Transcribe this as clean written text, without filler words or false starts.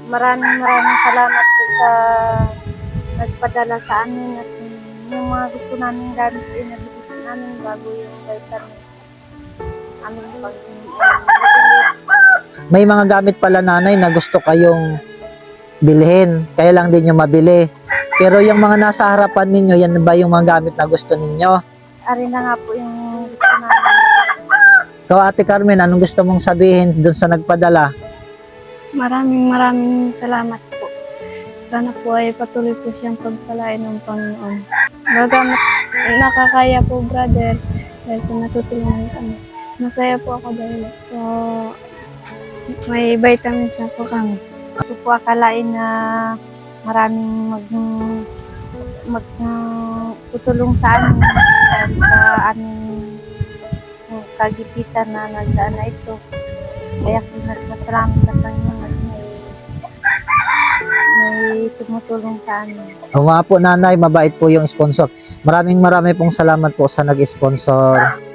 maraming salamat po sa nagpadala sa amin at yung mga gusto namin gamit ay nabibigyan namin bago yung vitamin amin pag May mga gamit pala nanay na gusto kayong bilhin, kaya lang din yung mabili. Pero yung mga nasa harapan ninyo, yan ba yung mga gamit na gusto ninyo? ari na nga po yung gusto namin. Ikaw Ate Carmen, anong gusto mong sabihin dun sa nagpadala? Maraming salamat po. Sana po ay patuloy po siyang pagpalain ng Panginoon. Bagamat nakakaya po, brother, dahil po natutulungan kami. Masaya po ako dahil po may vitamins na po kami. Ito po akalain na maraming tutulong sa amin dahil sa aming kagipitan na nagdaan na ito. Kaya nagpasalamat sa Panginoon at may tumutulong sa amin. Mga po nanay, mabait po yung sponsor. Marami pong salamat po sa nag-sponsor.